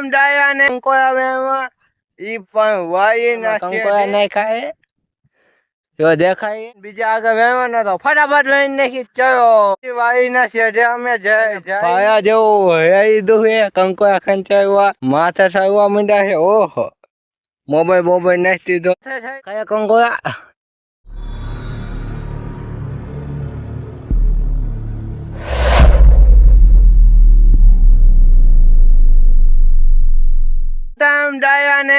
Time ડાયા ને કંકોયા વેવા ઈ પણ વાઈ ના કંકોયા નાખ્યા જો દેખાય બીજા આગળ વેવાના તો ફટાફટ લઈને નાખી ચયો વાઈ ના શેઢે અમે ભાયા જેવું હે દુહે કંકોયા ખંચાવ્યા માથે સાવવા માંડ્યા છે ઓહો મોબાઈલ નાખી દીધો કયા કંકોયા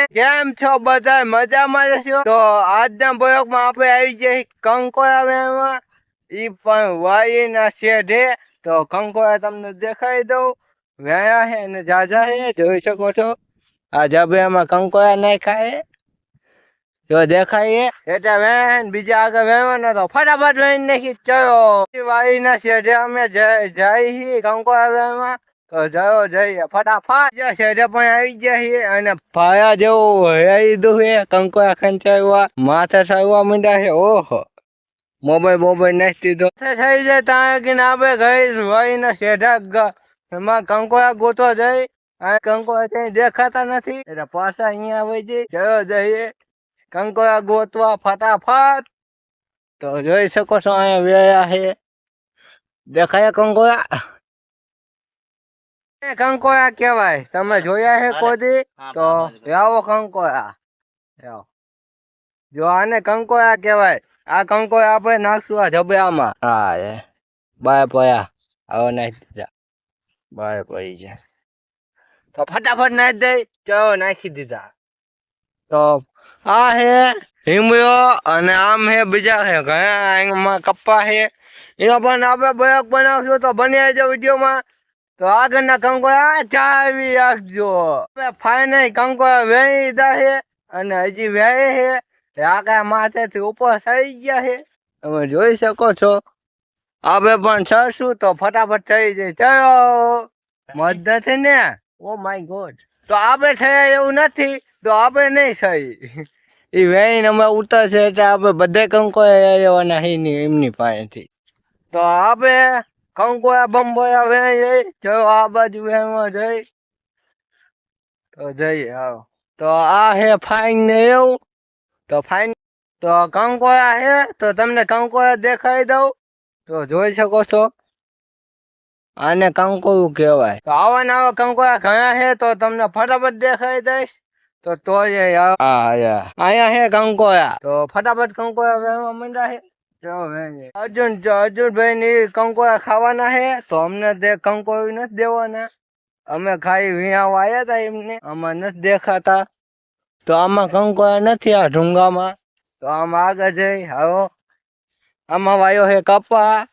કેમ છો બધા મજામાં છો તો આજના પ્રયોગમાં આપણે આવી જઈએ કંકોયા વેવા ઈ પણ વાઈ ના શેઢે તો કંકોયા તમને દેખાડી દઉં વ્યાયા હે ને જાજા હે જોઈ શકો છો આ જબરામાં કંકોયા નાખ્યા હે જો દેખાય એટલે વેન બીજા આગળ વેવાના તો ફટાફટ લઈને નાખી ચયો વાઈ ના શેઢે અમે જઈ કંકોયા વેવા તો જયો જઈએ ફટાફટ શેઢે પણ આવી ગયા અને ભાયા જેવું હે દુહે કંકોયા ખંચાવ્યા માથે સાવવા માંડ્યા છે ઓહો મોબાઈલ નાખી દીધો થઈ જાય ત્યાં કે આપણે ગઈ ભાઈ ના શેઢા એમાં કંકોયા ગોતો જઈ આ કંકોયા ક્યાંય દેખાતા નથી એટલે પાછા અહીંયા આવી જઈ જયો જઈએ કંકોયા ગોતવા ફટાફટ તો જોઈ શકો છો અહીંયા વ્યાયા છે દેખાય કંકોયા કંકોયા કેવાય તમે જોયા હે કોદી તો આવો કંકોયા જો આને કંકોયા કેવાય આ કંકોયા આપણે નાખશું આ જબરામાં હા બાય પયા આવો નાખી દીધા બાય પડી જાય તો ફટાફટ નાખી દઈ ચલો નાખી દીધા તો આ હે હિમયો અને આમ હે બીજા હે ઘણા કપ્પા હે એનો પણ આપણે પ્રયોગ બનાવશું તો બની જાય વિડીયોમાં તો આગળના કંકોયા ચાવી રાખજો ફાઈનલ કંકોયા વેણી દીધા છે અને હજી વેરે છે આખા માથેથી ઉપર થઈ ગયા છે તમે જોઈ શકો છો આપણે પણ ચડશું તો ફટાફટ ચડી જાય ચયો મત નથી ને ઓ માય ગોડ તો આપણે થયા એવું નથી તો આપણે નહીં થઈ એ વેણીને અમે ઉતરશે એટલે આપણે બધે કંકોયા લેવાના એમની પાસેથી તો આપણે કંકોયા બંબોયા વેણી જો આ બાજુ વેણવા જઈ તો જઈએ આવો તો આ હે ફાઈન ને એવું તો ફાઈન તો કંકોયા હે તો તમને કંકોયા દેખાડી દઉં તો જોઈ શકો છો આને કંકોયું કહેવાય તો આવા ને આવા કંકોયા ઘણા હે તો તમને ફટાફટ દેખાડી દઈશ તો અહીંયા હે કંકોયા તો ફટાફટ કંકોયા વેણવા માંડ્યા હે અર્જુનભાઈ ની કંકોયા ખાવાના હે તો અમને કંકોયું નથી દેવાના અમે ખાઈ વિયા આવ્યા હતા એમને આમાં નથી દેખાતા તો આમાં કંકોયા નથી આ ઢુંગામાં તો આમાં આગળ જઈ આવો આમાં વાયો હે કપા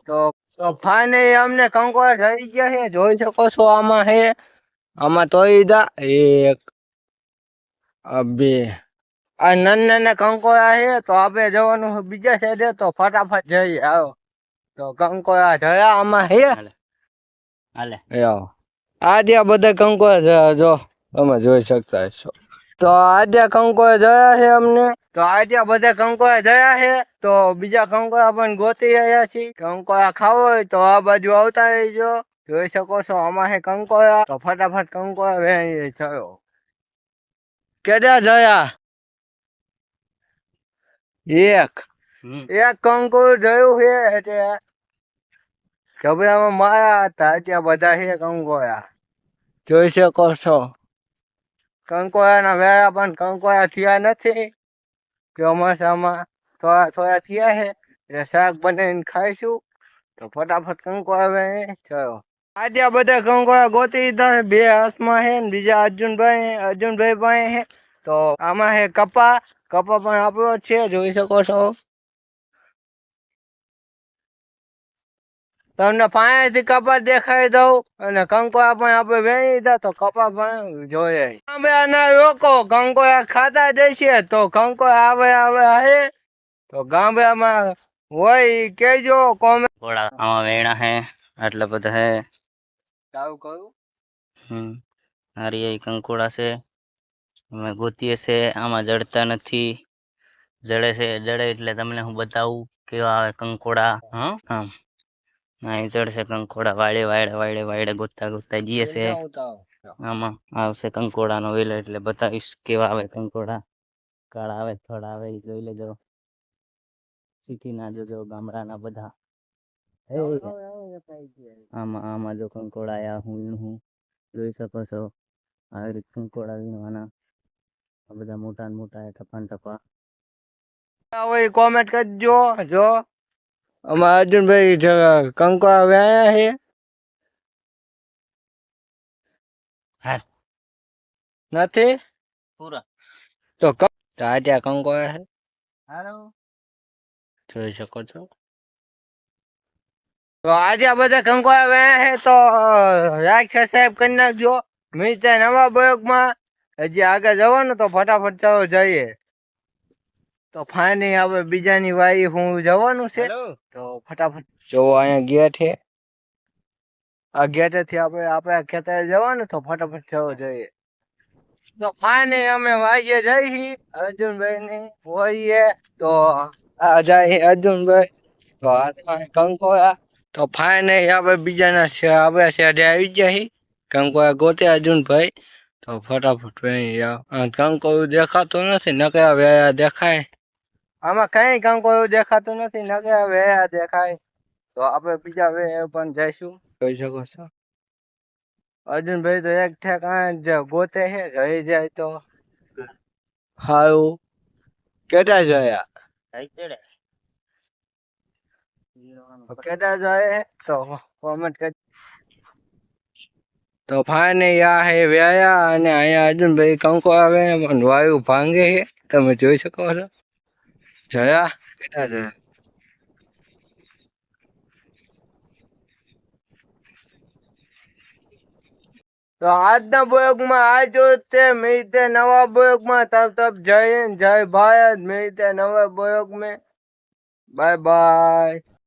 તો ફાને અમને કંકોયા થઈ ગયા છે જોઈ શકો છો આમાં હે આમાં તોયદા એક બે આ નાના કંકોયા છે તો આપણે જવાનું બીજા સાઈડે તો ફટાફટ જઈએ આવો તો કંકોયા જયા આમાં હે હાલે આજે બધા કંકોયા જો તમે જોઈ શકતા છો તો આજે કંકોયા જયા છે અમને તો આજે બધા કંકોયા જયા છે તો બીજા કંકોયા પણ ગોતી રહ્યા છીએ કંકોયા ખાવો હોય તો આ બાજુ આવતા રહીજો જોઈ શકો છો આમાં હે કંકોયા તો ફટાફટ કંકોયા વેણી થયો કેડા જયા એક કંકોયું જોયું છે એટલે જબરામાં મારા હતા ત્યાં બધા છે કંકોયા જોઈ શકો છો કંકોયા ના વેરા પણ કંકોયા થયા નથી ચોમાસામાં થોડા થયા છે એટલે શાક બનાવીને ખાઈશું તો ફટાફટ કંકોયા વેણી થયો આજે બધા કંકોયા ગોતી દીધા બે હાથમાં છે ને બીજા અર્જુનભાઈ પણ છે તો આમાં હે કપા પણ આપણો છે જોઈ શકો છો તમને પાયાથી કપા દેખાડી દઉં અને કંકોયા પણ આપણે વેણી દીધા તો કપા પણ જોઈએ ગામડાના લોકો કંકોયા ખાતા જશે તો કંકોયા આવે હે તો ગામડામાં હોય કેજો કોમેન્ટ આમાં વેણા હે આટલા બધા હે ચાલુ કરું હારી કંકોડા છે અમે ગોતીએ છે આમાં જડતા નથી જડે એટલે તમને હું બતાવું કેવા આવે કંકોડા આમ અહીં ચડશે કંકોડા વાળે વાળે વાળે વાળે ગોતતા ગોતતા જઈએ છે. આમાં આવશે કંકોડાનો વેલો એટલે બતાવીશ કેવા આવે કંકોડા. કાળા આવે થોડા આવે ઈ જોઈ લેજો. સિટીના જોજો ગામડાના બધા. હે આમાં આમાં જો કંકોડા આયા હું જોઈ શકો છો. આવી રીતે કંકોડા વીણવાના. આ બધા મોટા ને મોટા ટપા ટપા. હવે કોમેન્ટ કરજો. જો અમારા અર્જુનભાઈ કંકોડા વ્યાયા છે. હા નથી પૂરા તો ત્યાં કંકોડા છે. હાલો જોઈ શકો છો. તો આજે આ બધા કંકોડા વ્યાયા છે તો લાઈક સબસ્ક્રાઇબ કરી નાખજો. મિત્ર નવા બ્લોગમાં હજી આગળ જવાનું તો ફટાફટ ચાલો જઈએ. તો ફાઇનલી હવે બીજાની વાઈ હું જવાનું છે તો ફટાફટ જો અહીંયા ગેટ છે. આ ગેટેથી આપણે ખેતરે જવાનું તો ફટાફટ ચાલો જઈએ. તો ફાઇનલી અમે વાઈએ જઈએ અર્જુનભાઈ ની હોઈએ તો આ જાય અર્જુનભાઈ તો હાથમાં કંકોડા. તો ફાઇનલી આપણે બીજાના આપણે શેઠે આવી ગયા છીએ. કંકોડા ગોતે અર્જુનભાઈ તો ફટાફટ કંકોડું દેખાતું નથી નકરા વેયા દેખાય. આમાં કઈ કંકોડું દેખાતું નથી નકરા વેયા દેખાય. તો આપણે બીજા વે પણ જઈશું. જોઈ શકો છો અર્જુનભાઈ તો એક ઠેકાણે જ ગોતે છે. જઈ જાય તો હારું. કેટલા જોયા કેટલા જાય તો કોમેન્ટ કરી. તો ફાઇનલી આ હે વ્યાયા અને અહીંયા અર્જુનભાઈ કંકો આવે વાયુ ભાંગે છે. તમે જોઈ શકો છો. જયા કેટલા જયા. તો આજના બ્લોગમાં આ જો તે મિલતે નવા બ્લોગમાં તબ તબ જય હિન્દ જય ભારત. મિલતે નવા બ્લોગ में बाय बाय.